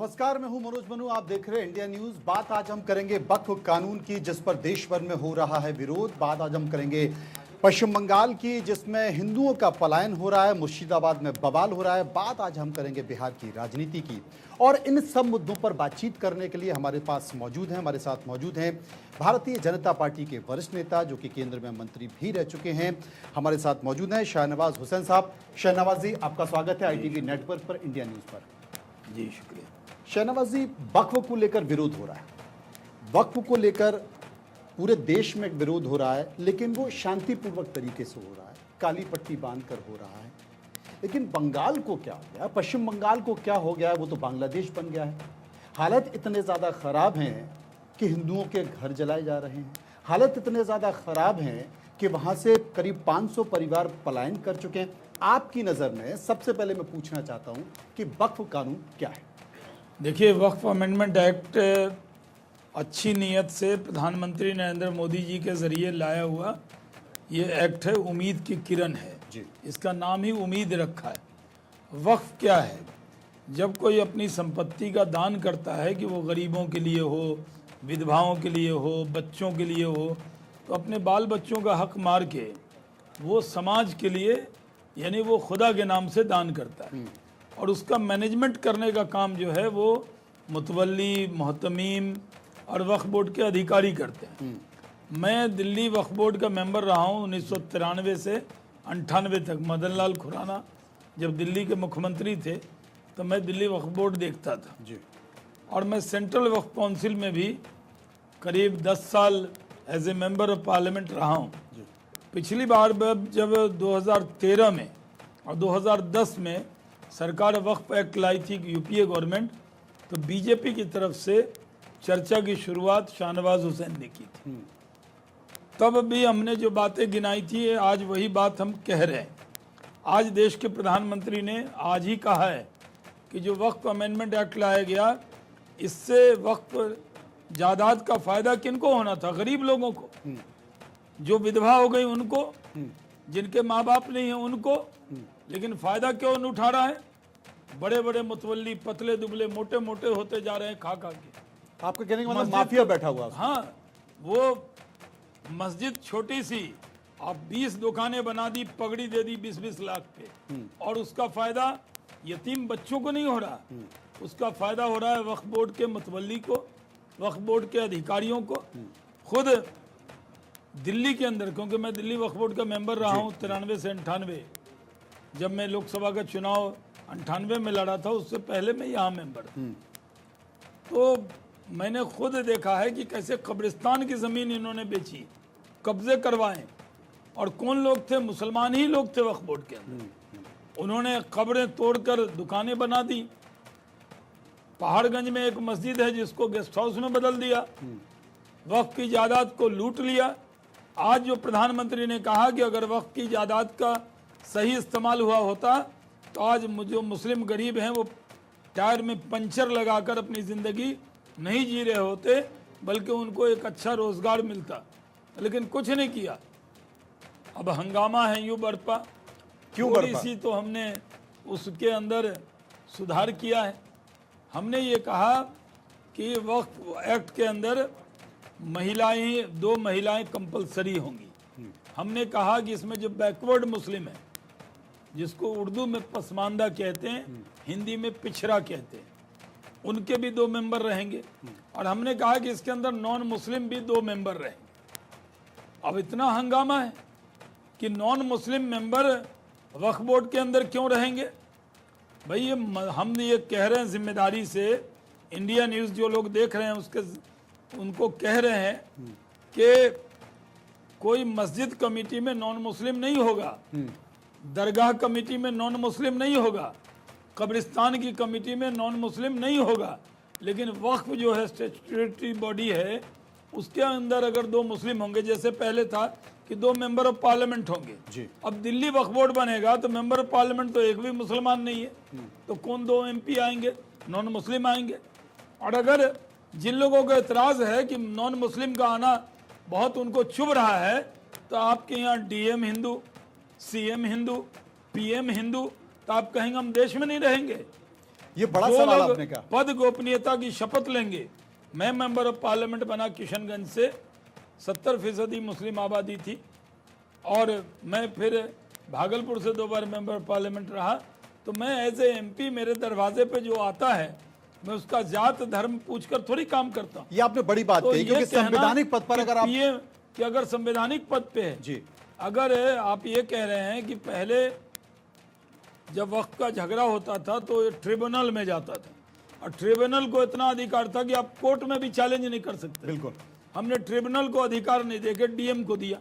नमस्कार, मैं हूं मनोज मनु। आप देख रहे हैं इंडिया न्यूज। बात आज हम करेंगे वक्फ कानून की, जिस पर देश भर में हो रहा है विरोध। बात आज हम करेंगे पश्चिम बंगाल की, जिसमें हिंदुओं का पलायन हो रहा है, मुर्शिदाबाद में बवाल हो रहा है। बात आज हम करेंगे बिहार की राजनीति की। और इन सब मुद्दों पर बातचीत करने के लिए हमारे साथ मौजूद हैं भारतीय जनता पार्टी के वरिष्ठ नेता, जो कि केंद्र में मंत्री भी रह चुके हैं। हमारे साथ मौजूद हैं शाहनवाज हुसैन साहब। शाहनवाज जी, आपका स्वागत है ITV नेटवर्क पर, इंडिया न्यूज पर। जी शुक्रिया। शाहनवाज जी, वक्फ को लेकर विरोध हो रहा है। वक्फ को लेकर पूरे देश में विरोध हो रहा है, लेकिन वो शांतिपूर्वक तरीके से हो रहा है, काली पट्टी बांधकर हो रहा है। लेकिन बंगाल को क्या हो गया, पश्चिम बंगाल को क्या हो गया है? वो तो बांग्लादेश बन गया है। हालत इतने ज़्यादा ख़राब हैं कि हिंदुओं के घर जलाए जा रहे हैं। हालत इतने ज़्यादा ख़राब हैं कि वहाँ से करीब 500 परिवार पलायन कर चुके हैं। आपकी नज़र में सबसे पहले मैं पूछना चाहता हूँ कि वक्फ कानून क्या है? देखिए, वक्फ अमेंडमेंट एक्ट अच्छी नीयत से प्रधानमंत्री नरेंद्र मोदी जी के ज़रिए लाया हुआ ये एक्ट है। उम्मीद की किरण है जी। इसका नाम ही उम्मीद रखा है। वक्फ क्या है? जब कोई अपनी संपत्ति का दान करता है, कि वो गरीबों के लिए हो, विधवाओं के लिए हो, बच्चों के लिए हो, तो अपने बाल बच्चों का हक मार के वो समाज के लिए, यानी वो खुदा के नाम से दान करता है। और उसका मैनेजमेंट करने का काम जो है वो मुतवल्ली, मोहतमीम और वक्फ बोर्ड के अधिकारी करते हैं। मैं दिल्ली वक्फ बोर्ड का मेंबर रहा हूँ 1993 से 98 तक। मदन लाल खुराना जब दिल्ली के मुख्यमंत्री थे तो मैं दिल्ली वक्फ बोर्ड देखता था जी। और मैं सेंट्रल वक्फ काउंसिल में भी करीब 10 साल as a member of parliament रहा हूँ। पिछली बार जब 2013 में और 2010 में सरकार वक्फ एक्ट लाई थी UPA गवर्नमेंट, तो बीजेपी की तरफ से चर्चा की शुरुआत शाहनवाज हुसैन ने की थी। तब भी हमने जो बातें गिनाई थी, आज वही बात हम कह रहे हैं। आज देश के प्रधानमंत्री ने आज ही कहा है कि जो वक्फ अमेंडमेंट एक्ट लाया गया, इससे वक्फ जायदाद का फ़ायदा किनको होना था? गरीब लोगों को, जो विधवा हो गई उनको, जिनके माँ बाप नहीं है उनको। लेकिन फ़ायदा क्यों नहीं उठा रहा है? बड़े बड़े मुतवल्ली पतले दुबले मोटे मोटे होते जा रहे हैं खा खा के। आपका कहने का मतलब माफिया बैठा हुआ है। हाँ, वो मस्जिद छोटी सी, आप 20 दुकानें बना दी, पगड़ी दे दी 20-20 लाख पे, और उसका फ़ायदा यतीम बच्चों को नहीं हो रहा, उसका फ़ायदा हो रहा है वक्फ बोर्ड के मुतवल्ली को, वक्फ बोर्ड के अधिकारियों को। खुद दिल्ली के अंदर, क्योंकि मैं दिल्ली वक्फ बोर्ड का मेंबर रहा हूँ 93 से 98, जब मैं लोकसभा का चुनाव 98 में लड़ा था, उससे पहले मैं यहाँ मेंबर था। तो मैंने खुद देखा है कि कैसे कब्रिस्तान की ज़मीन इन्होंने बेची, कब्जे करवाए। और कौन लोग थे? मुसलमान ही लोग थे वक्फ बोर्ड के अंदर। उन्होंने कब्रें तोड़कर दुकानें बना दी। पहाड़गंज में एक मस्जिद है जिसको गेस्ट हाउस में बदल दिया, वक्फ की जायदाद को लूट लिया। आज जो प्रधानमंत्री ने कहा कि अगर वक्फ की जायदाद का सही इस्तेमाल हुआ होता तो आज जो मुस्लिम गरीब हैं वो टायर में पंचर लगाकर अपनी ज़िंदगी नहीं जी रहे होते, बल्कि उनको एक अच्छा रोज़गार मिलता। लेकिन कुछ नहीं किया। अब हंगामा है यूँ बरपा। क्यों थोड़ी बरपा? सी तो हमने उसके अंदर सुधार किया है। हमने ये कहा कि वक्फ एक्ट के अंदर महिलाएं, 2 महिलाएं कंपलसरी होंगी। हमने कहा कि इसमें जो बैकवर्ड मुस्लिम है, जिसको उर्दू में पसमानदा कहते हैं, हिंदी में पिछड़ा कहते हैं, उनके भी 2 मेंबर रहेंगे। और हमने कहा कि इसके अंदर नॉन मुस्लिम भी 2 मेंबर रहेंगे। अब इतना हंगामा है कि नॉन मुस्लिम मेंबर वक्फ बोर्ड के अंदर क्यों रहेंगे? भाई ये हम ये कह रहे हैं जिम्मेदारी से, इंडिया न्यूज़ जो लोग देख रहे हैं उनको कह रहे हैं कि कोई मस्जिद कमेटी में नॉन मुस्लिम नहीं होगा, दरगाह कमेटी में नॉन मुस्लिम नहीं होगा, कब्रिस्तान की कमेटी में नॉन मुस्लिम नहीं होगा। लेकिन वक्फ जो है स्टैट्यूटरी बॉडी है, उसके अंदर अगर 2 मुस्लिम होंगे, जैसे पहले था कि 2 मेंबर ऑफ पार्लियामेंट होंगे जी। अब दिल्ली वक्फ बोर्ड बनेगा तो मेंबर ऑफ पार्लियामेंट तो एक भी मुसलमान नहीं है, तो कौन 2 MP आएंगे? नॉन मुस्लिम आएंगे। और अगर जिन लोगों का एतराज़ है कि नॉन मुस्लिम का आना बहुत उनको चुभ रहा है, तो आपके यहाँ DM Hindu, CM Hindu, PM Hindu, तो आप कहेंगे हम देश में नहीं रहेंगे। ये बड़ा जो सवाल लोग आपने कहा। पद गोपनीयता की शपथ लेंगे, मैं मेंबर ऑफ पार्लियामेंट बना किशनगंज से, 70% मुस्लिम आबादी थी, और मैं फिर भागलपुर से 2 बार मेंबर ऑफ पार्लियामेंट रहा, तो मैं एज ए एमपी मेरे दरवाजे पे जो आता है मैं उसका जात धर्म पूछकर थोड़ी काम करता हूँ। ये आपने बड़ी बात तो कही, ये क्योंकि कहना संवैधानिक पद पर कि अगर आप PM कि अगर संवैधानिक पद पे है, जी अगर आप ये कह रहे हैं कि पहले जब वक्त का झगड़ा होता था तो ये ट्रिब्यूनल में जाता था, और ट्रिब्यूनल को इतना अधिकार था कि आप कोर्ट में भी चैलेंज नहीं कर सकते। बिल्कुल हमने ट्रिब्यूनल को अधिकार नहीं देके डीएम को दिया।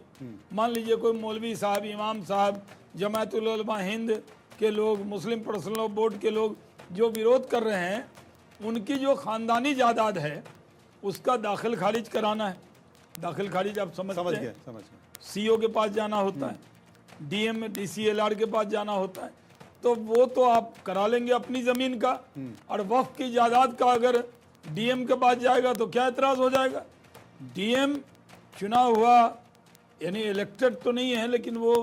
मान लीजिए कोई मौलवी साहब, इमाम साहब, जमायतुल उलमा हिंद के लोग, मुस्लिम पर्सनल लॉ बोर्ड के लोग जो विरोध कर रहे हैं, उनकी जो खानदानी जायदाद है उसका दाखिल खारिज कराना है। दाखिल खारिज आप समझ समझ हैं, गए समझ गए। सीओ के पास जाना होता है, डीएम डीसीएलआर के पास जाना होता है, तो वो तो आप करा लेंगे अपनी जमीन का, और वक्फ की जायदाद का अगर डीएम के पास जाएगा तो क्या एतराज हो जाएगा। डीएम चुना हुआ, यानी इलेक्टेड तो नहीं है, लेकिन वो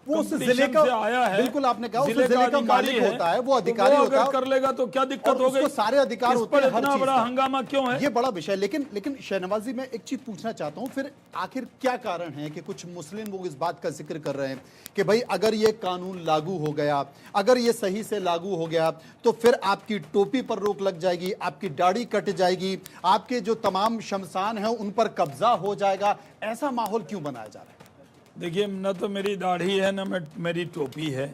उस जिले competition का से आया है, बिल्कुल आपने कहा, उस जिले जिले का अधिकारी मालिक है, होता है, वो तो अधिकारी होता अगर है, कर लेगा तो क्या दिक्कत और हो गई। उसको सारे अधिकार इस होते पर हैं हर इतना चीज बड़ा का। हंगामा क्यों है। ये बड़ा विषय। लेकिन शहनवाज जी, मैं एक चीज पूछना चाहता हूं, फिर आखिर क्या कारण है कि कुछ मुस्लिम लोग इस बात का जिक्र कर रहे हैं कि भाई अगर ये कानून लागू हो गया, अगर ये सही से लागू हो गया, तो फिर आपकी टोपी पर रोक लग जाएगी, आपकी दाढ़ी कट जाएगी, आपके जो तमाम शमशान हैं उन पर कब्जा हो जाएगा। ऐसा माहौल क्यों बनाया जा रहा है? देखिए, न तो मेरी दाढ़ी है, न मेरी टोपी है,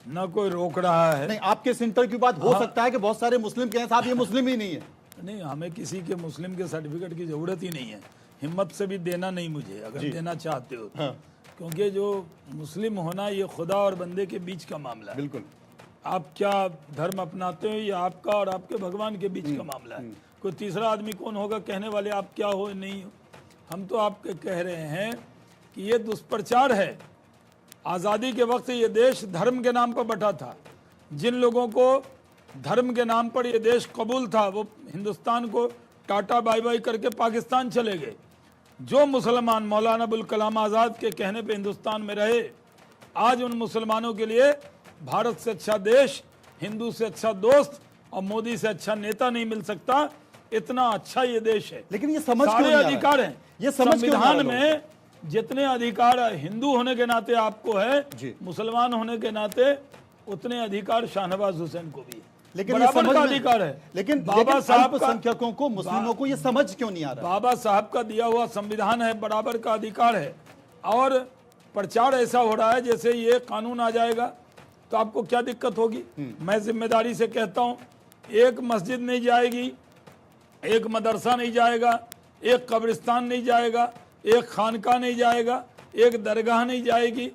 न कोई रोक रहा है। नहीं, आपके सेंटर की बात हो सकता है कि बहुत सारे मुस्लिम कहें साहब ये मुस्लिम ही नहीं है। नहीं, हमें किसी के मुस्लिम के सर्टिफिकेट की जरूरत ही नहीं है, हिम्मत से भी देना नहीं मुझे, अगर देना चाहते हो। हाँ। क्योंकि जो मुस्लिम होना ये खुदा और बंदे के बीच का मामला है। बिल्कुल। आप क्या धर्म अपनाते हो ये आपका और आपके भगवान के बीच का मामला है। कोई तीसरा आदमी कौन होगा कहने वाले आप क्या हो नहीं हो। हम तो आपके कह रहे हैं कि ये दुष्प्रचार है। आज़ादी के वक्त ये देश धर्म के नाम पर बटा था। जिन लोगों को धर्म के नाम पर ये देश कबूल था वो हिंदुस्तान को टाटा बाय बाय करके पाकिस्तान चले गए। जो मुसलमान मौलाना अबुल कलाम आज़ाद के कहने पे हिंदुस्तान में रहे, आज उन मुसलमानों के लिए भारत से अच्छा देश, हिंदू से अच्छा दोस्त और मोदी से अच्छा नेता नहीं मिल सकता। इतना अच्छा ये देश है। लेकिन ये समझ क्यों सारे नहीं आ रहा है? अधिकार हैं। ये समझ क्यों नहीं आ रहा संविधान में जितने अधिकार हिंदू होने के नाते आपको जी। है, मुसलमान होने के नाते उतने अधिकार शाहनवाज हुसैन को भी है। लेकिन ये बराबर समझ का में- अधिकार है। लेकिन बाबा साहब का, अल्पसंख्यकों को, मुस्लिमों को ये समझ क्यों नहीं आ रहा? बाबा साहब का दिया हुआ संविधान है, बराबर का अधिकार है। और प्रचार ऐसा हो रहा है जैसे ये कानून आ जाएगा तो आपको क्या दिक्कत होगी। मैं जिम्मेदारी से कहता हूँ, एक मस्जिद नहीं जाएगी, एक मदरसा नहीं जाएगा, एक कब्रिस्तान नहीं जाएगा, एक खानका नहीं जाएगा, एक दरगाह नहीं जाएगी,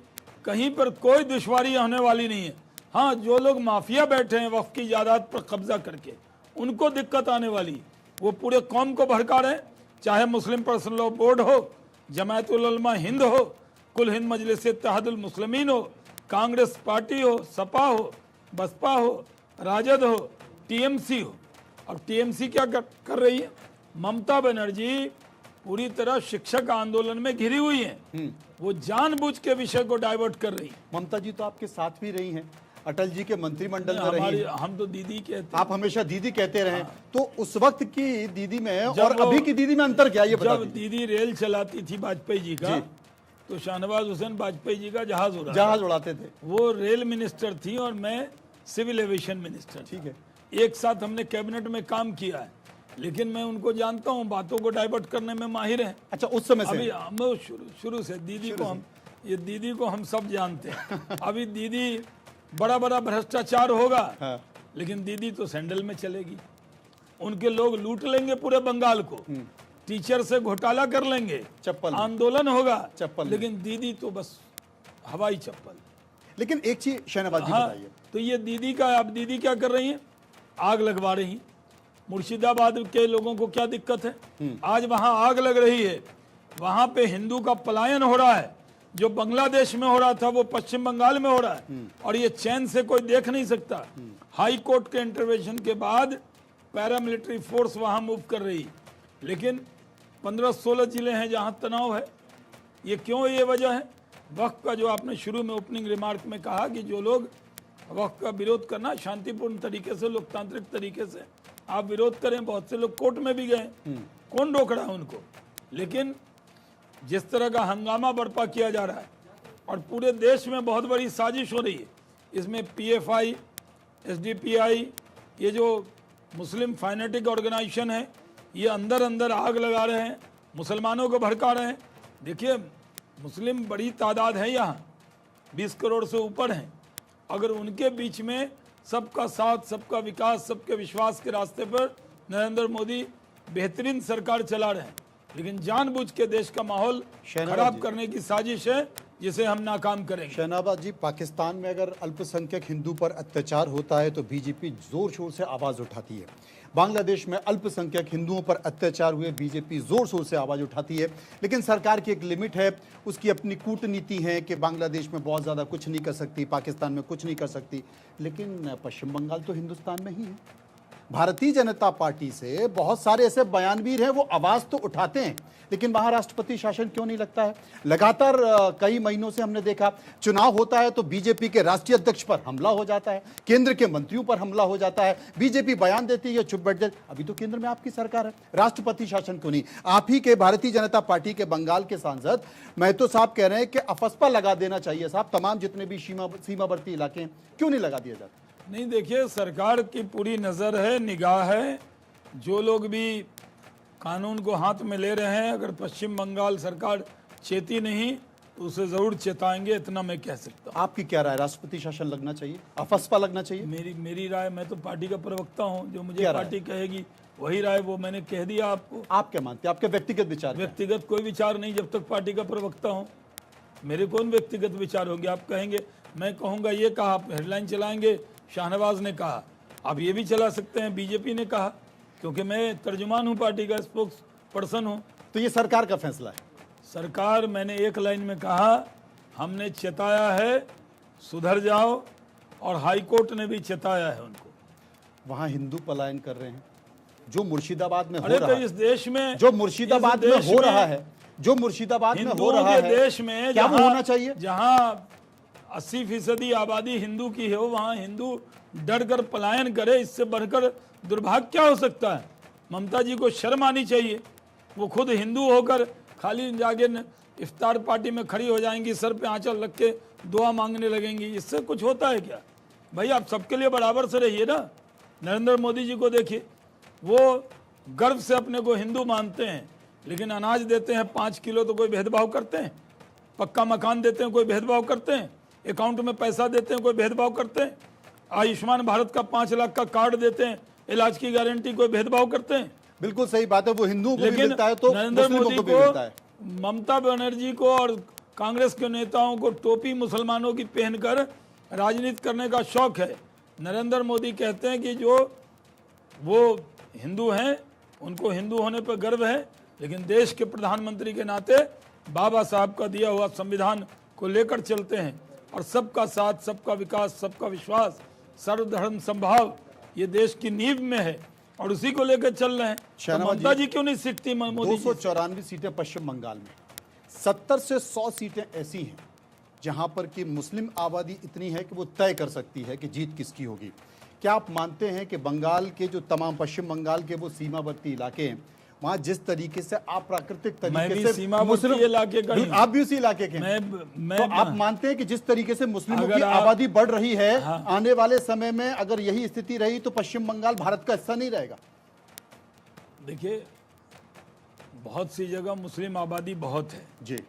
कहीं पर कोई दुश्वारी होने वाली नहीं है। हाँ, जो लोग माफिया बैठे हैं वक्फ की जायदाद पर कब्जा करके, उनको दिक्कत आने वाली। वो पूरे कौम को भड़का रहे हैं, चाहे मुस्लिम पर्सनल लॉ बोर्ड हो, जमायतुल उलमा हिंद हो, कुल हिंद मजलिस इत्तेहादुल मुस्लिमीन हो, कांग्रेस पार्टी हो, सपा हो, बसपा हो, राजद हो, टीएमसी हो। अब टीएमसी क्या कर रही है? ममता बनर्जी पूरी तरह शिक्षक आंदोलन में घिरी हुई है। वो जानबूझ के विषय को डाइवर्ट कर रही है। ममता जी तो आपके साथ भी रही हैं, अटल जी के मंत्रिमंडल में रही हमारी, हैं। हम तो दीदी कहते हैं। आप हमेशा दीदी कहते रहे। तो उस वक्त की दीदी में जब और वो- अभी की दीदी में अंतर क्या है ये बता जब दीजिए। दीदी रेल चलाती थी वाजपेयी जी का, जी। तो शाहनवाज हुसैन वाजपेयी जी का जहाज उड़ा। जहाज उड़ाते थे। वो रेल मिनिस्टर थी और मैं सिविल एविएशन मिनिस्टर। ठीक है। एक साथ हमने कैबिनेट में काम किया है, लेकिन मैं उनको जानता हूँ, बातों को डाइवर्ट करने में माहिर हैं। अच्छा, उस समय अभी से हम शुरू से दीदी को हम ये दीदी को हम सब जानते हैं। अभी दीदी बड़ा बड़ा भ्रष्टाचार होगा, हाँ। लेकिन दीदी तो सैंडल में चलेगी। उनके लोग लूट लेंगे पूरे बंगाल को, टीचर से घोटाला कर लेंगे, चप्पल में। आंदोलन होगा, चप्पल में। लेकिन दीदी तो बस हवाई चप्पल। लेकिन एक चीज शहनवाज जी हाँ, बताइए। तो ये दीदी का, अब दीदी क्या कर रही है? आग लगवा रही हैं। मुर्शिदाबाद के लोगों को क्या दिक्कत है? आज वहां आग लग रही है, वहां पे हिंदू का पलायन हो रहा है। जो बांग्लादेश में हो रहा था वो पश्चिम बंगाल में हो रहा है, और ये चैन से कोई देख नहीं सकता। हाई कोर्ट के इंटरवेंशन के बाद पैरामिलिट्री फोर्स वहां मूव कर रही, लेकिन 15-16 जिले हैं जहां तनाव है। ये क्यों? ये वजह है वक्त का, जो आपने शुरू में ओपनिंग रिमार्क में कहा कि जो लोग वक्त का विरोध करना शांतिपूर्ण तरीके से, लोकतांत्रिक तरीके से आप विरोध करें। बहुत से लोग कोर्ट में भी गए, कौन रोक रहा है उनको? लेकिन जिस तरह का हंगामा बर्पा किया जा रहा है और पूरे देश में बहुत बड़ी साजिश हो रही है, इसमें PFI, SDPI, ये जो मुस्लिम फाइनेटिक ऑर्गेनाइजेशन है, ये अंदर अंदर आग लगा रहे हैं, मुसलमानों को भड़का रहे हैं। देखिए, मुस्लिम बड़ी तादाद है, यहाँ 20 करोड़ से ऊपर हैं। अगर उनके बीच में सबका साथ, सबका विकास, सबके विश्वास के रास्ते पर नरेंद्र मोदी बेहतरीन सरकार चला रहे हैं, लेकिन जानबूझ के देश का माहौल खराब करने की साजिश है, जिसे हम नाकाम करेंगे। शहनाबाद जी, पाकिस्तान में अगर अल्पसंख्यक हिंदू पर अत्याचार होता है तो बीजेपी जोर शोर से आवाज़ उठाती है। बांग्लादेश में अल्पसंख्यक हिंदुओं पर अत्याचार हुए, बीजेपी जोर शोर से आवाज़ उठाती है, लेकिन सरकार की एक लिमिट है, उसकी अपनी कूटनीति है कि बांग्लादेश में बहुत ज़्यादा कुछ नहीं कर सकती, पाकिस्तान में कुछ नहीं कर सकती। लेकिन पश्चिम बंगाल तो हिंदुस्तान में ही है। भारतीय जनता पार्टी से बहुत सारे ऐसे बयानवीर हैं, वो आवाज़ तो उठाते हैं, लेकिन वहाँ राष्ट्रपति शासन क्यों नहीं लगता है? लगातार कई महीनों से हमने देखा, चुनाव होता है तो बीजेपी के राष्ट्रीय अध्यक्ष पर हमला हो जाता है, केंद्र के मंत्रियों पर हमला हो जाता है, बीजेपी बयान देती है, चुप बैठ जाती है। अभी तो केंद्र में आपकी सरकार है, राष्ट्रपति शासन क्यों नहीं? आप ही के भारतीय जनता पार्टी के बंगाल के सांसद महतो साहब कह रहे हैं कि अफस्पा लगा देना चाहिए साहब, तमाम जितने भी सीमावर्ती इलाके हैं, क्यों नहीं लगा दिया जाता? नहीं, देखिए, सरकार की पूरी नज़र है, निगाह है। जो लोग भी कानून को हाथ में ले रहे हैं, अगर पश्चिम बंगाल सरकार चेती नहीं तो उसे ज़रूर चेताएंगे, इतना मैं कह सकता हूँ। आपकी क्या राय, राष्ट्रपति शासन लगना चाहिए, अफस्पा लगना चाहिए? मेरी राय, मैं तो पार्टी का प्रवक्ता हूँ, जो मुझे पार्टी कहेगी वही राय, वो मैंने कह दिया आपको। आप क्या मानते हैं, आपके व्यक्तिगत विचार? व्यक्तिगत कोई विचार नहीं, जब तक पार्टी का प्रवक्ता हूँ मेरे कौन व्यक्तिगत विचार होंगे? आप कहेंगे, मैं कहूँगा ये कहा, आप हेडलाइन चलाएंगे, शाहनवाज ने कहा, आप ये भी चला सकते हैं, बीजेपी ने कहा, क्योंकि मैं तर्जुमान हूँ, पार्टी का स्पोक्स पर्सन हूँ। तो ये सरकार का फैसला है? सरकार, मैंने एक लाइन में कहा, हमने चेताया है सुधर जाओ, और हाई कोर्ट ने भी चेताया है उनको। वहाँ हिंदू पलायन कर रहे हैं, जो मुर्शिदाबाद में हो अरे रहा तो है, इस देश में, जो मुर्शिदाबाद में हो रहा है, जो मुर्शिदाबाद में हो रहा है, देश में क्या वो होना चाहिए? जहाँ 80% आबादी हिंदू की है, वहाँ हिंदू डर कर पलायन करे, इससे बढ़कर दुर्भाग्य क्या हो सकता है? ममता जी को शर्म आनी चाहिए, वो खुद हिंदू होकर खाली जाके इफ्तार पार्टी में खड़ी हो जाएंगी, सर पे आंचल रख के दुआ मांगने लगेंगी, इससे कुछ होता है क्या? भाई, आप सबके लिए बराबर से रहिए ना। नरेंद्र मोदी जी को देखिए, वो गर्व से अपने को हिंदू मानते हैं, लेकिन अनाज देते हैं 5 किलो तो कोई भेदभाव करते हैं, पक्का मकान देते हैं कोई भेदभाव करते हैं, अकाउंट में पैसा देते हैं कोई भेदभाव करते हैं, आयुष्मान भारत का 5 लाख का कार्ड देते हैं, इलाज की गारंटी कोई भेदभाव करते हैं? बिल्कुल सही बात है, वो हिंदुओं को भी लेकिन मिलता है तो नरेंद्र मोदी को भी मिलता है। ममता बनर्जी को और कांग्रेस के नेताओं को टोपी मुसलमानों की पहनकर राजनीति करने का शौक है। नरेंद्र मोदी कहते हैं कि जो वो हिंदू हैं उनको हिंदू होने पर गर्व है, लेकिन देश के प्रधानमंत्री के नाते बाबा साहब का दिया हुआ संविधान को लेकर चलते हैं, और सबका साथ, सबका विकास, सबका विश्वास, सर्वधर्म संभाव ये देश की नींव में है, और उसी को लेकर चल रहे हैं। तो ममता जी क्यों नहीं सीखती मोदी? 294 सीटें पश्चिम बंगाल में, 70 से 100 सीटें ऐसी हैं जहां पर कि मुस्लिम आबादी इतनी है कि वो तय कर सकती है कि जीत किसकी होगी। क्या आप मानते हैं कि बंगाल के जो तमाम पश्चिम बंगाल के वो सीमावर्ती इलाके हैं, वहाँ जिस तरीके से आप प्राकृतिक तरीके से मुस्लिम इलाके का, आप भी उसी इलाके के हैं, तो आप मानते हैं कि जिस तरीके से मुस्लिमों की आबादी बढ़ रही है, आने वाले समय में अगर यही स्थिति रही तो पश्चिम बंगाल भारत का हिस्सा नहीं रहेगा? देखिए, बहुत सी जगह मुस्लिम आबादी बहुत है जी।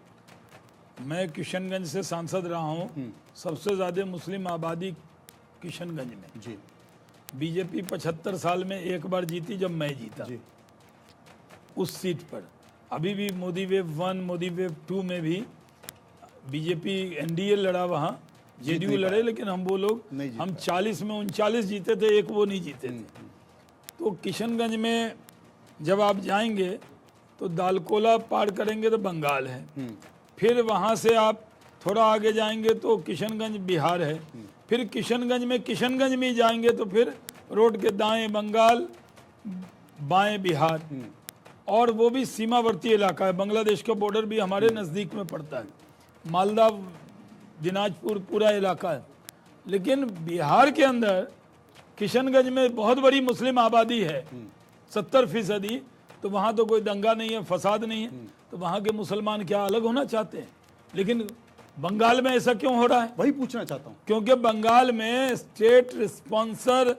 मैं किशनगंज से सांसद रहा हूँ, सबसे ज्यादा मुस्लिम आबादी किशनगंज में जी। बीजेपी 75 साल में एक बार जीती, जब मैं जीता जी। उस सीट पर। अभी भी मोदी वेव 1, मोदी वेव 2 में भी बीजेपी एनडीए लड़ा, वहाँ जेडीयू लड़े, लेकिन हम वो लोग, हम 40 में 39 जीते थे, एक वो नहीं जीते थे। तो किशनगंज में जब आप जाएंगे तो दालकोला पार करेंगे तो बंगाल है, फिर वहाँ से आप थोड़ा आगे जाएंगे तो किशनगंज बिहार है, फिर किशनगंज में जाएंगे तो फिर रोड के दाएं बंगाल, बाएं बिहार, और वो भी सीमावर्ती इलाका है, बांग्लादेश का बॉर्डर भी हमारे नज़दीक में पड़ता है, मालदा, दिनाजपुर पूरा इलाका है। लेकिन बिहार के अंदर किशनगंज में बहुत बड़ी मुस्लिम आबादी है, 70%, तो वहाँ तो कोई दंगा नहीं है, फसाद नहीं है, तो वहाँ के मुसलमान क्या अलग होना चाहते हैं? लेकिन बंगाल में ऐसा क्यों हो रहा है? वही पूछना चाहता हूँ। क्योंकि बंगाल में स्टेट स्पॉन्सर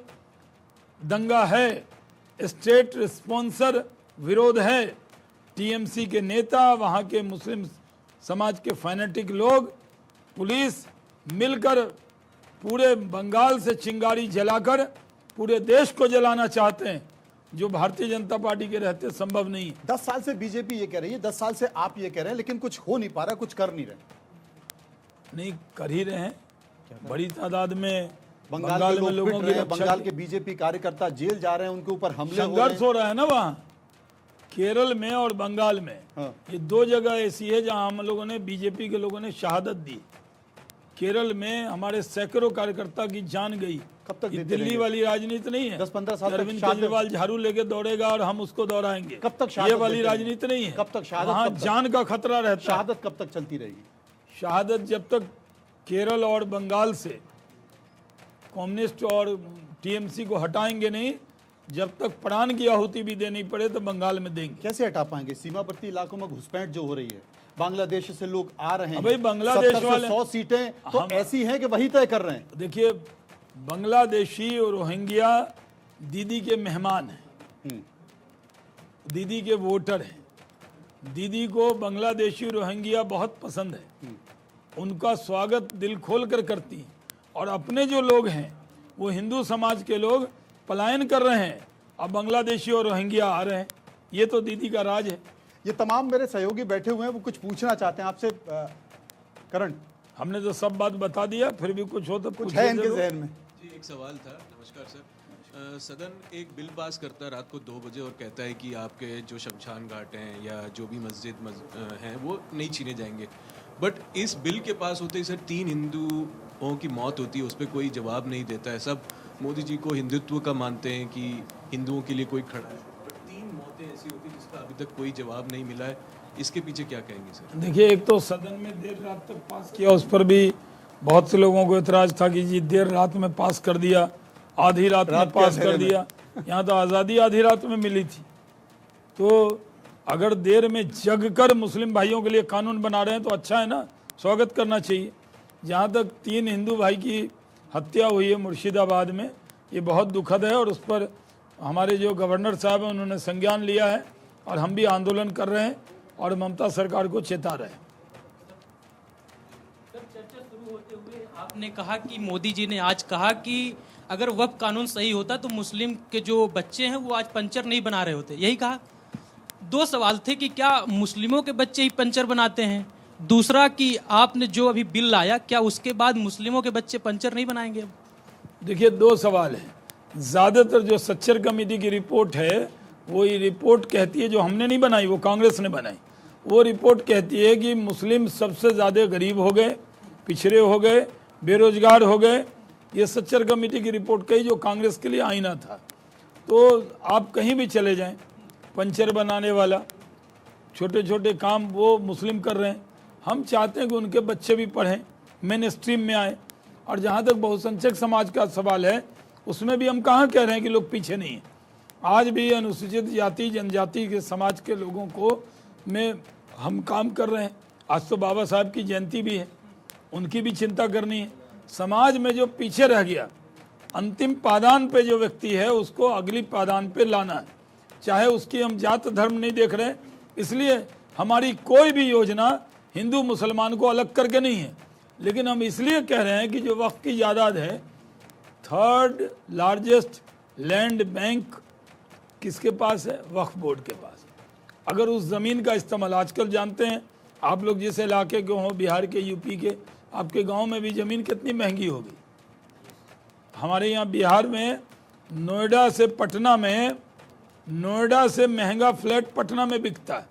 दंगा है, स्टेट स्पॉन्सर विरोध है। टीएमसी के नेता, वहाँ के मुस्लिम समाज के फैनेटिक लोग, पुलिस मिलकर पूरे बंगाल से चिंगारी जलाकर पूरे देश को जलाना चाहते हैं, जो भारतीय जनता पार्टी के रहते संभव नहीं है। 10 साल से बीजेपी ये कह रही है, 10 साल से आप ये कह रहे हैं, लेकिन कुछ हो नहीं पा रहा, कुछ कर नहीं रहे। नहीं कर ही रहे हैं, बड़ी तादाद में बंगाल में लोगों की, बंगाल के बीजेपी कार्यकर्ता जेल जा रहे हैं, उनके ऊपर हमले संघर्ष हो रहा है ना वहाँ केरल में और बंगाल में। हाँ। ये दो जगह ऐसी है जहां हम लोगों ने, बीजेपी के लोगों ने शहादत दी। केरल में हमारे सैकड़ों कार्यकर्ता की जान गई। कब तक ये देते दिल्ली रहेंगे? वाली राजनीति नहीं है, 10-15 साल तक अरविंद शहादत? केजरीवाल झाड़ू लेके दौड़ेगा और हम उसको दौड़ाएंगे। कब तक शहादत ये वाली देते रहेंगे? राजनीति नहीं है। कब तक शहादत? वहाँ कब तक? जान का खतरा रहता है। शहादत कब तक चलती रहेगी? शहादत जब तक केरल और बंगाल से कम्युनिस्ट और टीएमसी को हटाएंगे नहीं, जब तक प्राण की आहुति भी देनी पड़े तो बंगाल में देंगे। कैसे हटा पाएंगे? सीमावर्ती इलाकों में घुसपैठ जो हो रही है, बांग्लादेश से लोग आ रहे हैं, भाई बांग्लादेश 70 से वाले 100 सीटें तो ऐसी हैं कि वही तय कर रहे हैं। देखिए, बांग्लादेशी और रोहिंग्या दीदी के मेहमान हैं, दीदी के वोटर हैं। दीदी को बांग्लादेशी रोहिंग्या बहुत पसंद है, उनका स्वागत दिल खोल कर करती हैं। और अपने जो लोग हैं वो हिंदू समाज के लोग पलायन कर रहे हैं, अब बांग्लादेशी और रोहिंग्या आ रहे हैं। ये तो दीदी का राज है। ये तमाम मेरे सहयोगी बैठे हुए हैं, वो कुछ पूछना चाहते हैं आपसे। करण, हमने तो सब बात बता दिया, फिर भी कुछ हो तो कुछ है इनके जहन में? जी, एक सवाल था। नमस्कार सर। सदन एक बिल पास करता है रात को 2 बजे और कहता है कि आपके जो शमशान घाट हैं या जो भी मस्जिद हैं वो नहीं छीने जाएंगे। बट इस बिल के पास होते ही सर 3 हिंदुओं की मौत होती है, उस पर कोई जवाब नहीं देता है। सब मोदी जी को हिंदुत्व का मानते हैं कि हिंदुओं के लिए कोई खड़ा है, बट 3 मौतें ऐसी होती हैं जिसका अभी तक कोई जवाब नहीं मिला है। इसके पीछे क्या कहेंगे सर? देखिए, एक तो सदन में देर रात तक पास किया, उस पर भी बहुत से लोगों को इतराज था कि जी देर रात में पास कर दिया, आधी रात में पास कर दिया। यहाँ तो आज़ादी आधी रात में मिली थी। तो अगर देर में जग कर मुस्लिम भाइयों के लिए कानून बना रहे हैं तो अच्छा है ना, स्वागत करना चाहिए। जहाँ तक 3 हिंदू भाई की हत्या हुई है मुर्शिदाबाद में, ये बहुत दुखद है और उस पर हमारे जो गवर्नर साहब हैं उन्होंने संज्ञान लिया है और हम भी आंदोलन कर रहे हैं और ममता सरकार को चेता रहे हैं। चर्चा शुरू होते हुए आपने कहा कि मोदी जी ने आज कहा कि अगर वक्फ कानून सही होता तो मुस्लिम के जो बच्चे हैं वो आज पंचर नहीं बना रहे होते, यही कहा। 2 सवाल थे कि क्या मुस्लिमों के बच्चे ही पंचर बनाते हैं, दूसरा कि आपने जो अभी बिल लाया क्या उसके बाद मुस्लिमों के बच्चे पंचर नहीं बनाएंगे? देखिए, 2 सवाल हैं। ज़्यादातर जो सच्चर कमेटी की रिपोर्ट है वो ये रिपोर्ट कहती है, जो हमने नहीं बनाई, वो कांग्रेस ने बनाई, वो रिपोर्ट कहती है कि मुस्लिम सबसे ज़्यादा गरीब हो गए, पिछड़े हो गए, बेरोजगार हो गए। ये सच्चर कमेटी की रिपोर्ट कही, जो कांग्रेस के लिए आईना था। तो आप कहीं भी चले जाएं, पंचर बनाने वाला, छोटे छोटे काम वो मुस्लिम कर रहे हैं। हम चाहते हैं कि उनके बच्चे भी पढ़ें, मेन स्ट्रीम में आए। और जहाँ तक बहुसंख्यक समाज का सवाल है, उसमें भी हम कहाँ कह रहे हैं कि लोग पीछे नहीं हैं। आज भी अनुसूचित जाति जनजाति के समाज के लोगों को में हम काम कर रहे हैं। आज तो बाबा साहब की जयंती भी है, उनकी भी चिंता करनी है। समाज में जो पीछे रह गया, अंतिम पादान पे जो व्यक्ति है उसको अगली पादान पे लाना है, चाहे उसकी हम जात धर्म नहीं देख रहे। इसलिए हमारी कोई भी योजना हिंदू मुसलमान को अलग करके नहीं है, लेकिन हम इसलिए कह रहे हैं कि जो वक्फ की जायदाद है, 3rd लार्जेस्ट लैंड बैंक किसके पास है? वक्फ बोर्ड के पास। अगर उस ज़मीन का इस्तेमाल, आजकल जानते हैं आप लोग जिस इलाके के हों, बिहार के, यूपी के, आपके गांव में भी ज़मीन कितनी महंगी होगी। हमारे यहाँ बिहार में नोएडा से पटना में, नोएडा से महंगा फ्लैट पटना में बिकता है।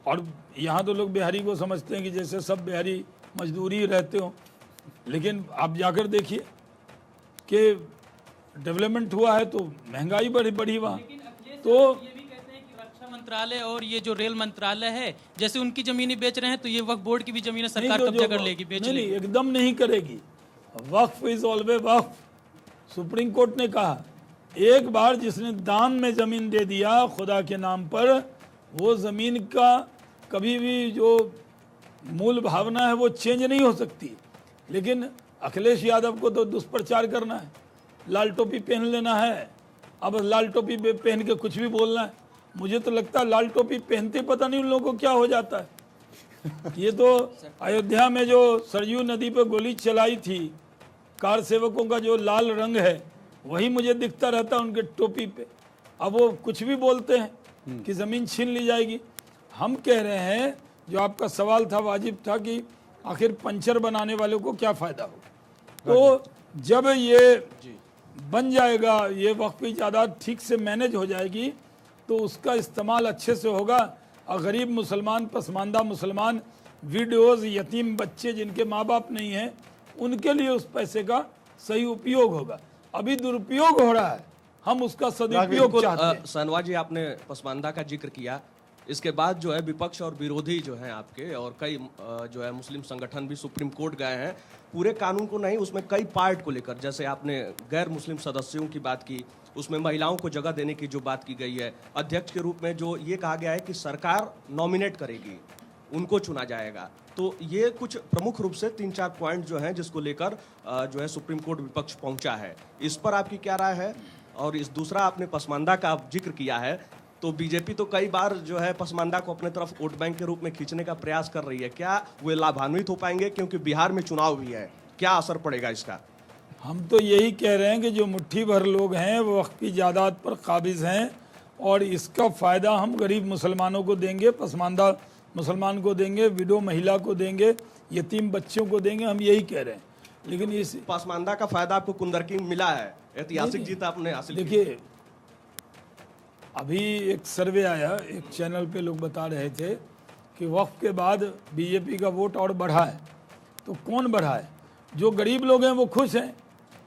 और यहाँ तो लोग बिहारी को समझते हैं कि जैसे सब बिहारी मजदूरी रहते हो, लेकिन आप जाकर देखिए कि डेवलपमेंट हुआ है तो महंगाई बढ़ी वहाँ। तो ये भी कहते हैं कि रक्षा मंत्रालय और ये जो रेल मंत्रालय है, जैसे उनकी जमीनें बेच रहे हैं तो ये वक्फ बोर्ड की भी जमीनें सरकार नहीं, तो कब्जा कर लेगी, बेच नहीं, लेगी। एकदम नहीं करेगी। Waqf is always waqf, Supreme Court ने कहा। एक बार जिसने दान में जमीन दे दिया खुदा के नाम पर, वो जमीन का कभी भी जो मूल भावना है वो चेंज नहीं हो सकती। लेकिन अखिलेश यादव को तो दुष्प्रचार करना है, लाल टोपी पहन लेना है, अब लाल टोपी पहन के कुछ भी बोलना है। मुझे तो लगता है लाल टोपी पहनते पता नहीं उन लोगों को क्या हो जाता है। ये तो अयोध्या में जो सरयू नदी पे गोली चलाई थी, कार सेवकों का जो लाल रंग है वही मुझे दिखता रहता है उनके टोपी पे। अब वो कुछ भी बोलते हैं कि जमीन छीन ली जाएगी। हम कह रहे हैं, जो आपका सवाल था वाजिब था कि आखिर पंचर बनाने वालों को क्या फायदा हो। तो जब ये बन जाएगा, ये वक्फ की जायदाद ठीक से मैनेज हो जाएगी, तो उसका इस्तेमाल अच्छे से होगा और गरीब मुसलमान, पसमानदा मुसलमान, विडोज, यतीम बच्चे जिनके माँ बाप नहीं हैं, उनके लिए उस पैसे का सही उपयोग होगा। अभी दुरुपयोग हो रहा है, हम उसका सदुपयोग चाहते हैं। शाहनवाज जी, आपने पसमानदा का जिक्र किया, इसके बाद जो है विपक्ष और विरोधी जो हैं आपके, और कई जो है मुस्लिम संगठन भी सुप्रीम कोर्ट गए हैं पूरे कानून को नहीं, उसमें कई पार्ट को लेकर। जैसे आपने गैर मुस्लिम सदस्यों की बात की, उसमें महिलाओं को जगह देने की जो बात की गई है, अध्यक्ष के रूप में जो ये कहा गया है कि सरकार नॉमिनेट करेगी, उनको चुना जाएगा। तो ये कुछ प्रमुख रूप से 3-4 पॉइंट जो हैं जिसको लेकर जो है सुप्रीम कोर्ट विपक्ष पहुंचा है। इस पर आपकी क्या राय है? और इस दूसरा आपने पसमानदा का जिक्र किया है, तो बीजेपी तो कई बार जो है पसमानदा को अपने तरफ वोट बैंक के रूप में खींचने का प्रयास कर रही है, क्या वे लाभान्वित हो पाएंगे? क्योंकि बिहार में चुनाव भी है, क्या असर पड़ेगा इसका? हम तो यही कह रहे हैं कि जो मुट्ठी भर लोग हैं वो वक्फ की जायदाद पर काबिज हैं, और इसका फ़ायदा हम गरीब मुसलमानों को देंगे, पसमानदा मुसलमान को देंगे, विडो महिला को देंगे, यतीम बच्चों को देंगे, हम यही कह रहे हैं। लेकिन इस पसमानदा का फायदा आपको कुंदरकी मिला है, ऐतिहासिक जीत आपने हासिल की। देखिए, अभी एक सर्वे आया, एक चैनल पे लोग बता रहे थे कि वक्फ के बाद बीजेपी का वोट और बढ़ा है। तो कौन बढ़ा है? जो गरीब लोग हैं वो खुश हैं,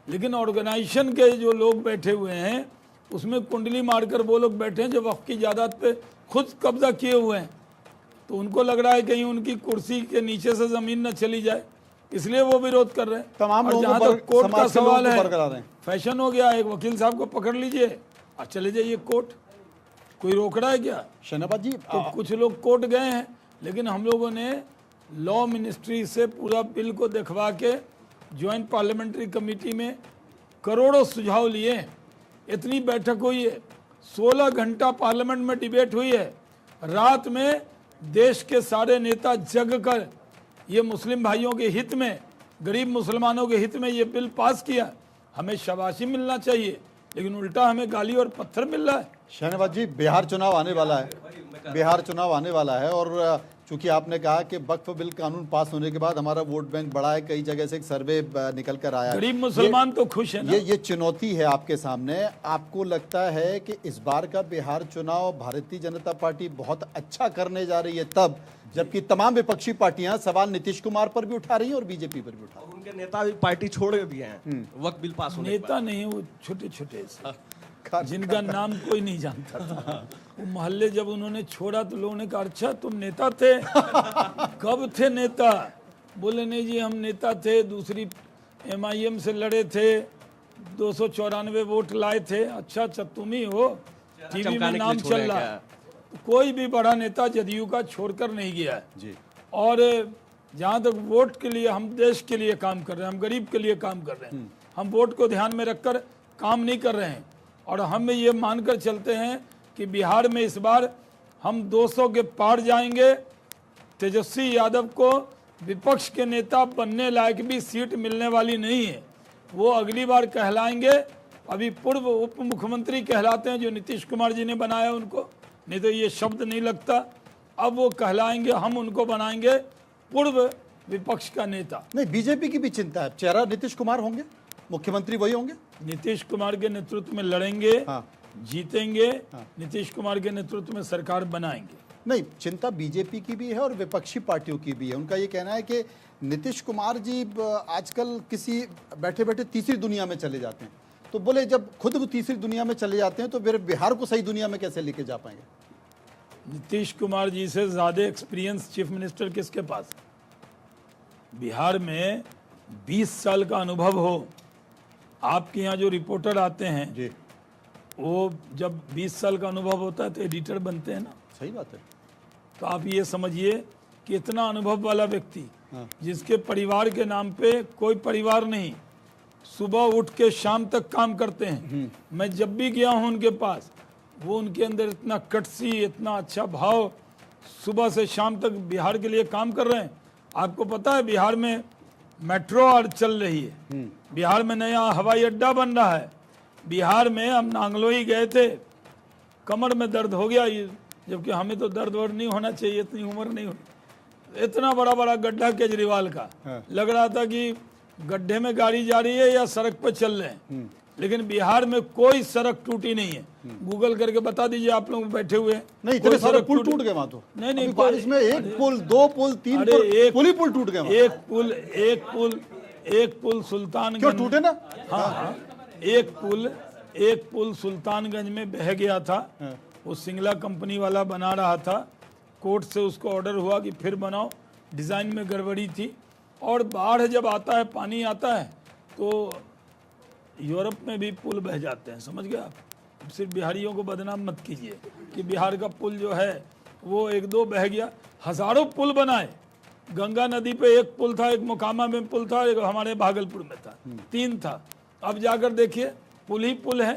लेकिन ऑर्गेनाइजेशन के जो लोग बैठे हुए हैं उसमें कुंडली मारकर वो लोग बैठे हैं जो वक्फ की जायदाद पे खुद कब्जा किए हुए हैं। तो उनको लग रहा है कहीं उनकी कुर्सी के नीचे से जमीन न चली जाए, इसलिए वो विरोध कर रहे हैं। तमाम और लोगों जहाँ पर तक कोर्ट का समाज के लोगों सवाल को है, बरकरार हैं। फैशन हो गया, एक वकील साहब को पकड़ लीजिए और चले जाइए कोर्ट, कोई रोक रहा है क्या? शहनाबाद जी, तो कुछ लोग कोर्ट गए हैं, लेकिन हम लोगों ने लॉ मिनिस्ट्री से पूरा बिल को दिखवा के ज्वाइंट पार्लियामेंट्री कमेटी में करोड़ों सुझाव लिए। इतनी बैठक हुई है, 16 घंटा पार्लियामेंट में डिबेट हुई है। रात में देश के सारे नेता जग कर ये मुस्लिम भाइयों के हित में, गरीब मुसलमानों के हित में ये बिल पास किया। हमें शाबाशी मिलना चाहिए, लेकिन उल्टा हमें गाली और पत्थर मिल रहा है। शहनाबाद जी, बिहार चुनाव आने वाला है, बिहार चुनाव आने वाला है, और चूंकि आपने कहा कि वक्फ बिल कानून पास होने के बाद हमारा वोट बैंक बढ़ा है, कई जगह से एक सर्वे निकल कर आया है। गरीब मुसलमान तो खुश है ना? ये चुनौती है आपके सामने। आपको लगता है कि इस बार का बिहार चुनाव भारतीय जनता पार्टी बहुत अच्छा करने जा रही है, तब जबकि तमाम विपक्षी पार्टियां सवाल नीतीश कुमार पर भी उठा रही हैं और बीजेपी पर भी उठा रही हैं? और उनके नेता भी पार्टी छोड़े भी हैं वक्त बिल पास होने के नेता नहीं, वो छोटे छोटे से जिनका नाम कोई नहीं जानता था, वो मोहल्ले जब उन्होंने छोड़ा तो लोगों ने कहा अच्छा तुम नेता थे? कब थे नेता? बोले नहीं जी हम नेता थे, दूसरी MIM से लड़े थे, 294 वोट लाए थे। अच्छा अच्छा तुम ही हो, टीवी में नाम चल रहा है। कोई भी बड़ा नेता जदयू का छोड़कर नहीं गया है जी। और जहाँ तक वोट के लिए, हम देश के लिए काम कर रहे हैं, हम गरीब के लिए काम कर रहे हैं, हम वोट को ध्यान में रखकर काम नहीं कर रहे हैं। और हम ये मानकर चलते हैं कि बिहार में इस बार हम 200 के पार जाएंगे। तेजस्वी यादव को विपक्ष के नेता बनने लायक भी सीट मिलने वाली नहीं है, वो अगली बार कहलाएंगे। अभी पूर्व उप मुख्यमंत्री कहलाते हैं, जो नीतीश कुमार जी ने बनाया उनको, नहीं तो ये शब्द नहीं लगता। अब वो कहलाएंगे, हम उनको बनाएंगे पूर्व विपक्ष का नेता। नहीं, बीजेपी की भी चिंता है, चेहरा नीतीश कुमार होंगे, मुख्यमंत्री वही होंगे। नीतीश कुमार के नेतृत्व में लड़ेंगे, हाँ। जीतेंगे, नीतीश कुमार के नेतृत्व में सरकार बनाएंगे। नहीं, चिंता बीजेपी की भी है और विपक्षी पार्टियों की भी है। उनका ये कहना है कि नीतीश कुमार जी आजकल किसी बैठे बैठे तीसरी दुनिया में चले जाते हैं। तो बोले जब खुद वो तीसरी दुनिया में चले जाते हैं तो फिर बिहार को सही दुनिया में कैसे लेके जा पाएंगे? नीतीश कुमार जी से ज़्यादा एक्सपीरियंस चीफ मिनिस्टर किसके पास है? बिहार में 20 साल का अनुभव हो, आपके यहाँ जो रिपोर्टर आते हैं जी, वो जब 20 साल का अनुभव होता है तो एडिटर बनते हैं ना। सही बात है। तो आप ये समझिए कि इतना अनुभव वाला व्यक्ति हाँ। जिसके परिवार के नाम पे कोई परिवार नहीं, सुबह उठ के शाम तक काम करते हैं। मैं जब भी गया हूं उनके पास, वो उनके अंदर इतना कटसी, इतना अच्छा भाव, सुबह से शाम तक बिहार के लिए काम कर रहे हैं। आपको पता है बिहार में मेट्रो और चल रही है, बिहार में नया हवाई अड्डा बन रहा है, बिहार में हम नांगलोई गए थे, कमर में दर्द हो गया, जबकि हमें तो दर्द वर्द नहीं होना चाहिए, इतनी उम्र नहीं हुई। इतना बड़ा बड़ा गड्ढा केजरीवाल का, लग रहा था कि गड्ढे में गाड़ी जा रही है या सड़क पर चल रहे हैं। लेकिन बिहार में कोई सड़क टूटी नहीं है। गूगल करके बता दीजिए, आप लोग बैठे हुए हैं, नहीं, कोई इतने सारे सड़क पुल टूट गए वहां तो। नहीं नहीं, अभी बारिश में एक पुल, 2 पुल, 3 अरे पुल, एक- पुल ही पुल टूट गए वहां। एक पुल सुल्तानगंज, क्यों टूटे ना? हाँ, एक पुल सुल्तानगंज में बह गया था। वो सिंगला कंपनी वाला बना रहा था, कोर्ट से उसको ऑर्डर हुआ कि फिर बनाओ, डिजाइन में गड़बड़ी थी। और बाढ़ जब आता है, पानी आता है, तो यूरोप में भी पुल बह जाते हैं, समझ गए आप। सिर्फ बिहारियों को बदनाम मत कीजिए कि बिहार का पुल जो है वो 1-2 बह गया। हजारों पुल बनाए, गंगा नदी पे एक पुल था, एक मोकामा में पुल था, एक हमारे भागलपुर में था, 3 था। अब जाकर देखिए पुल ही पुल है।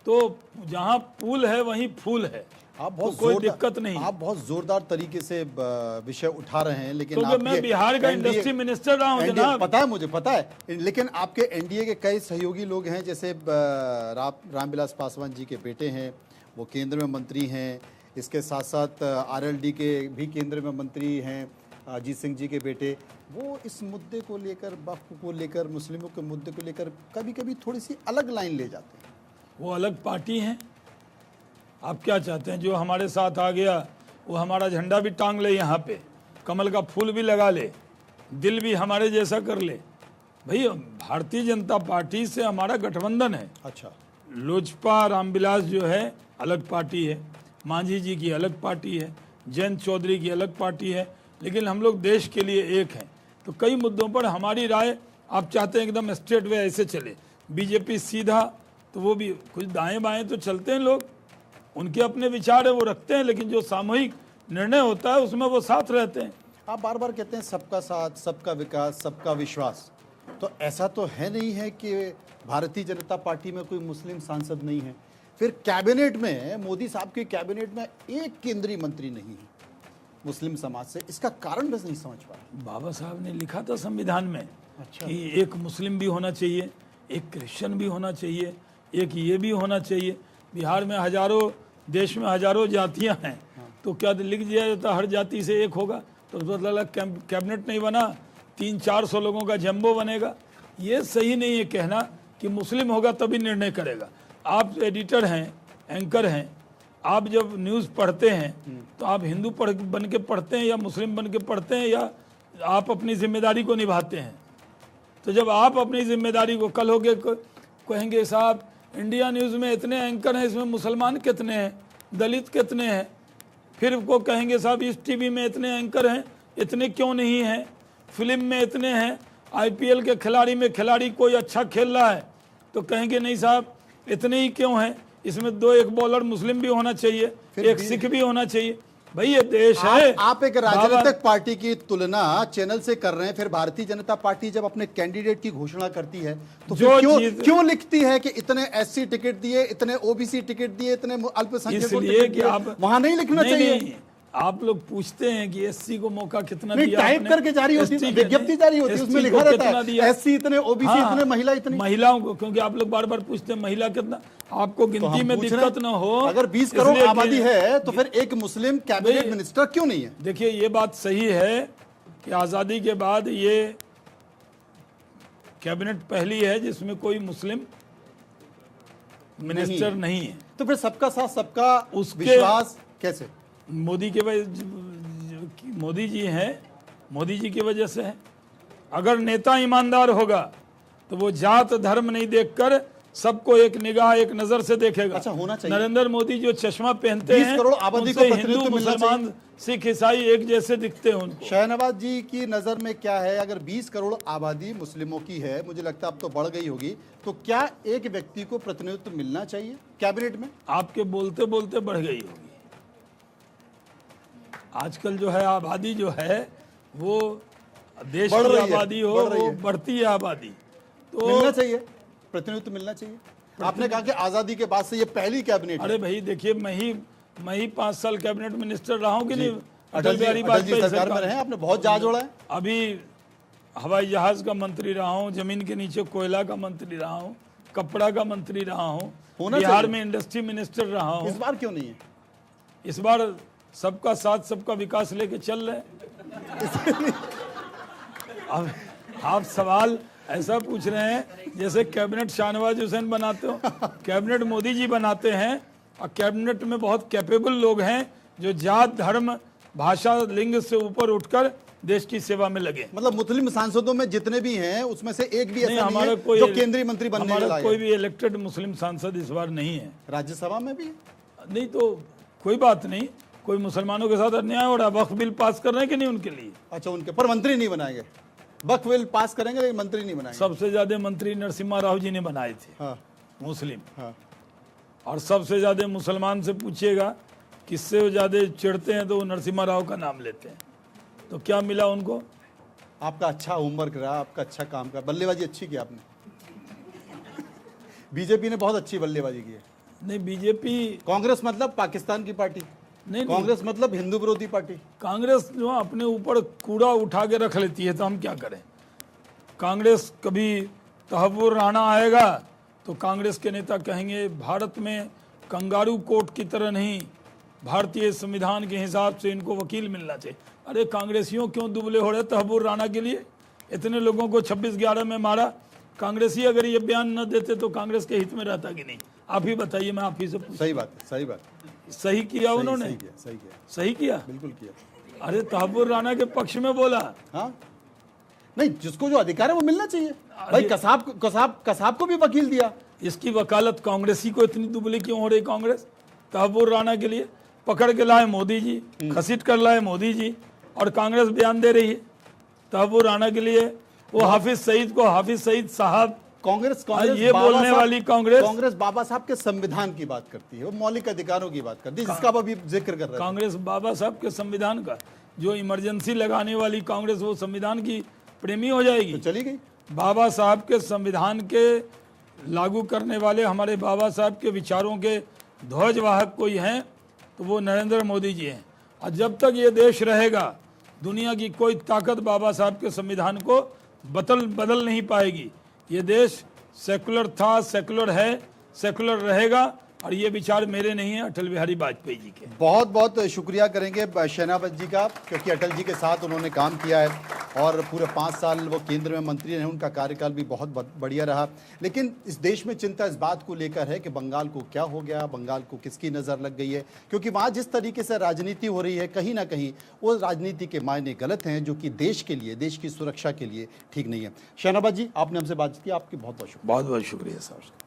तो जहाँ पुल है वहीं फूल है, आप बहुत तो कोई जोरदार- दिक्कत नहीं। आप बहुत जोरदार तरीके से विषय उठा रहे हैं, लेकिन क्योंकि मैं आपके बिहार का NDA इंडस्ट्री मिनिस्टर रहा हूँ NDA जनाब। पता है, मुझे पता है, लेकिन आपके एनडीए के कई सहयोगी लोग हैं, जैसे रामविलास पासवान जी के बेटे हैं, वो केंद्र में मंत्री हैं। इसके साथ साथ आरएलडी के भी केंद्र में मंत्री हैं, अजीत सिंह जी के बेटे। वो इस मुद्दे को लेकर, वक्फ को लेकर, मुस्लिमों के मुद्दे को लेकर कभी कभी थोड़ी सी अलग लाइन ले जाते हैं। वो अलग पार्टी हैं। आप क्या चाहते हैं, जो हमारे साथ आ गया वो हमारा झंडा भी टांग ले, यहाँ पे कमल का फूल भी लगा ले, दिल भी हमारे जैसा कर ले। भाई भारतीय जनता पार्टी से हमारा गठबंधन है। अच्छा, लोजपा रामविलास जो है अलग पार्टी है, मांझी जी की अलग पार्टी है, जयंत चौधरी की अलग पार्टी है, लेकिन हम लोग देश के लिए एक हैं। तो कई मुद्दों पर हमारी राय, आप चाहते हैं एकदम स्ट्रेट वे ऐसे चले, बीजेपी सीधा, तो वो भी कुछ दाएं बाएं तो चलते हैं लोग, उनके अपने विचार है वो रखते हैं, लेकिन जो सामूहिक निर्णय होता है उसमें वो साथ रहते हैं। आप बार बार कहते हैं सबका साथ, सबका विकास, सबका विश्वास, तो ऐसा तो है नहीं है कि भारतीय जनता पार्टी में कोई मुस्लिम सांसद नहीं है। फिर कैबिनेट में, मोदी साहब के कैबिनेट में एक केंद्रीय मंत्री नहीं है मुस्लिम समाज से। इसका कारण बस नहीं समझ पा रहा। बाबा साहब ने लिखा था संविधान में कि एक मुस्लिम भी होना चाहिए, एक क्रिश्चियन भी होना चाहिए, एक ये भी होना चाहिए। बिहार में हजारों, देश में हजारों जातियां हैं, तो क्या लिख दिया जाता हर जाति से एक होगा? तो मतलब कैबिनेट नहीं बना, 300-400 लोगों का जम्बो बनेगा। ये सही नहीं है कहना कि मुस्लिम होगा तभी निर्णय करेगा। आप एडिटर हैं, एंकर हैं, आप जब न्यूज़ पढ़ते हैं तो आप हिंदू बन के पढ़ते हैं या मुस्लिम बन के पढ़ते हैं, या आप अपनी जिम्मेदारी को निभाते हैं? तो जब आप अपनी जिम्मेदारी को, कल होके कहेंगे साहब इंडिया न्यूज़ में इतने एंकर हैं, इसमें मुसलमान कितने हैं, दलित कितने हैं, फिर वो कहेंगे साहब इस टीवी में इतने एंकर हैं, इतने क्यों नहीं हैं, फिल्म में इतने हैं, आईपीएल के खिलाड़ी में खिलाड़ी कोई अच्छा खेल रहा है तो कहेंगे नहीं साहब इतने ही क्यों हैं, इसमें 2-1 बॉलर मुस्लिम भी होना चाहिए, एक सिख भी होना चाहिए। भाई ये देश है। आप एक राजनीतिक पार्टी की तुलना चैनल से कर रहे हैं, फिर भारतीय जनता पार्टी जब अपने कैंडिडेट की घोषणा करती है तो फिर क्यों लिखती है कि इतने एससी टिकट दिए, इतने ओबीसी टिकट दिए, इतने अल्पसंख्यकों इसलिए टिकट कि दिए, आप वहां नहीं लिखना चाहिए। नहीं, आप लोग पूछते हैं कि एससी को मौका कितना नहीं, दिया टाइप आपने? करके जारी होती है, ST विज्ञप्ति जारी होती है, उसमें ST लिखा को रहता कितना है दिया? एससी इतने, ओबीसी हाँ, इतने, महिला इतनी। महिलाओं को, क्योंकि आप लोग बार बार पूछते हैं महिला कितना, आपको तो गिनती हम में पूछ रहे दिक्कत हैं, ना हो। अगर 20 करोड़ इसलिए कि- आबादी है तो फिर एक मुस्लिम कैबिनेट भाई- मिनिस्टर क्यों नहीं है? देखिए ये बात सही है कि आज़ादी के बाद ये कैबिनेट पहली है जिसमें कोई मुस्लिम मिनिस्टर नहीं है। तो फिर सबका साथ, सबका उसके- विश्वास कैसे? मोदी के मोदी जी हैं, मोदी जी की वजह से है। अगर नेता ईमानदार होगा तो वो जात धर्म नहीं देखकर सबको एक निगाह एक नजर से देखेगा। अच्छा, होना चाहिए। नरेंद्र मोदी जो चश्मा पहनते 20 हैं करोड़ आबादी को उनसे प्रतिनिधित्व हिंदू मिलना मुसलमान सिख ईसाई एक जैसे दिखते हैं उनको। शहनवाज जी की नज़र में क्या है, अगर 20 करोड़ आबादी मुस्लिमों की है, मुझे लगता है अब तो बढ़ गई होगी, तो क्या एक व्यक्ति को प्रतिनिधित्व मिलना चाहिए कैबिनेट में? आपके बोलते बोलते बढ़ गई होगी। आजकल जो है आबादी जो है वो देश बढ़ की रही है, आबादी हो बढ़ रही वो है। बढ़ती है आबादी, तो मिलना चाहिए, प्रतिनिधित्व मिलना चाहिए। आपने कहा कि आजादी के बाद से ये पहली कैबिनेट है। अरे भाई देखिए, मैं ही 5 साल कैबिनेट मिनिस्टर रहा हूँ कि नहीं। अटल बिहारी जी वाजपेयी सरकार में रहे, आपने बहुत जहाज जोड़ा है। अभी हवाई जहाज का मंत्री रहा हूँ, जमीन के नीचे कोयला का मंत्री रहा हूँ, कपड़ा का मंत्री रहा हूँ, होना बिहार चाहिए। में इंडस्ट्री मिनिस्टर रहा हूँ। इस बार क्यों नहीं है? इस बार सबका साथ सबका विकास लेके चल रहे हैं। अब आप सवाल ऐसा पूछ रहे हैं जैसे कैबिनेट शाहनवाज हुसैन बनाते हो, कैबिनेट मोदी जी बनाते हैं, और कैबिनेट में बहुत कैपेबल लोग हैं जो जात धर्म भाषा लिंग से ऊपर उठकर देश की सेवा में लगे। मतलब मुस्लिम सांसदों में जितने भी हैं उसमें से एक भी ऐसा नहीं हमारा है कोई जो केंद्रीय मंत्री बनने हमारा वाला कोई है। भी इलेक्टेड मुस्लिम सांसद इस बार नहीं है। राज्यसभा में भी नहीं तो कोई बात नहीं, कोई मुसलमानों के साथ अन्याय हो रहा है, वक्फ बिल पास कर रहे हैं कि नहीं उनके लिए। अच्छा, उनके पर मंत्री नहीं बनाएंगे, वक्फ बिल पास करेंगे लेकिन मंत्री नहीं बनाएंगे। सबसे ज्यादा मंत्री नरसिम्हा राव जी ने बनाए थे, हाँ मुस्लिम। हाँ। और सबसे ज्यादा मुसलमान से पूछिएगा किससे वो ज्यादा चिढ़ते हैं तो वो नरसिम्हा राव का नाम लेते हैं। तो क्या मिला उनको? आपका अच्छा होमवर्क रहा, आपका अच्छा काम का, बल्लेबाजी अच्छी की आपने। बीजेपी ने बहुत अच्छी बल्लेबाजी की है। नहीं, बीजेपी कांग्रेस मतलब पाकिस्तान की पार्टी, नहीं, कांग्रेस मतलब हिंदू विरोधी पार्टी। कांग्रेस जो अपने ऊपर कूड़ा उठा के रख लेती है, तो हम क्या करें। कांग्रेस कभी तहव्वुर राणा आएगा तो कांग्रेस के नेता कहेंगे भारत में कंगारू कोर्ट की तरह नहीं, भारतीय संविधान के हिसाब से इनको वकील मिलना चाहिए। अरे कांग्रेसियों क्यों दुबले हो रहे तहव्वुर राणा के लिए? इतने लोगों को 26/11 में मारा। कांग्रेसी अगर ये बयान न देते तो कांग्रेस के हित में रहता कि नहीं? आप ही बताइए, मैं आप ही से सही बात है, सही बात। सही किया उन्होंने, सही किया, सही किया, सही किया। बिल्कुल किया। अरे तहव्वुर राणा के पक्ष में बोला। हाँ, नहीं, जिसको जो अधिकार है वो मिलना चाहिए भाई। कसाब को भी वकील दिया। इसकी वकालत कांग्रेसी को इतनी दुबली क्यों हो रही कांग्रेस? तहव्वुर राणा के लिए पकड़ के लाए मोदी जी, घसीट कर लाए मोदी जी, और कांग्रेस बयान दे रही है तहव्वुर राणा के लिए। वो हाफिज सईद को हाफिज सईद साहब, कांग्रेस ये बोलने वाली कांग्रेस बाबा साहब के संविधान की बात करती है, वो मौलिक अधिकारों की बात करती है, जिसका अभी जिक्र कर रहे हैं। कांग्रेस बाबा साहब के संविधान का जो इमरजेंसी लगाने वाली कांग्रेस, वो संविधान की प्रेमी हो जाएगी? तो चली गई। बाबा साहब के संविधान के लागू करने वाले, हमारे बाबा साहब के विचारों के ध्वजवाहक कोई हैं तो वो नरेंद्र मोदी जी हैं। और जब तक ये देश रहेगा, दुनिया की कोई ताकत बाबा साहब के संविधान को बदल नहीं पाएगी। ये देश सेकुलर था, सेकुलर है, सेकुलर रहेगा, और ये विचार मेरे नहीं है, अटल बिहारी वाजपेयी जी के। बहुत बहुत शुक्रिया करेंगे शहनवाज जी का, क्योंकि अटल जी के साथ उन्होंने काम किया है और पूरे 5 साल वो केंद्र में मंत्री रहे, उनका कार्यकाल भी बहुत बढ़िया रहा। लेकिन इस देश में चिंता इस बात को लेकर है कि बंगाल को क्या हो गया, बंगाल को किसकी नज़र लग गई है, क्योंकि वहाँ जिस तरीके से राजनीति हो रही है, कहीं ना कहीं वो राजनीति के मायने गलत हैं, जो कि देश के लिए, देश की सुरक्षा के लिए ठीक नहीं है। शहनवाज जी, आपने हमसे बात की, आपकी बहुत बहुत शुक्रिया। बहुत बहुत शुक्रिया साहब।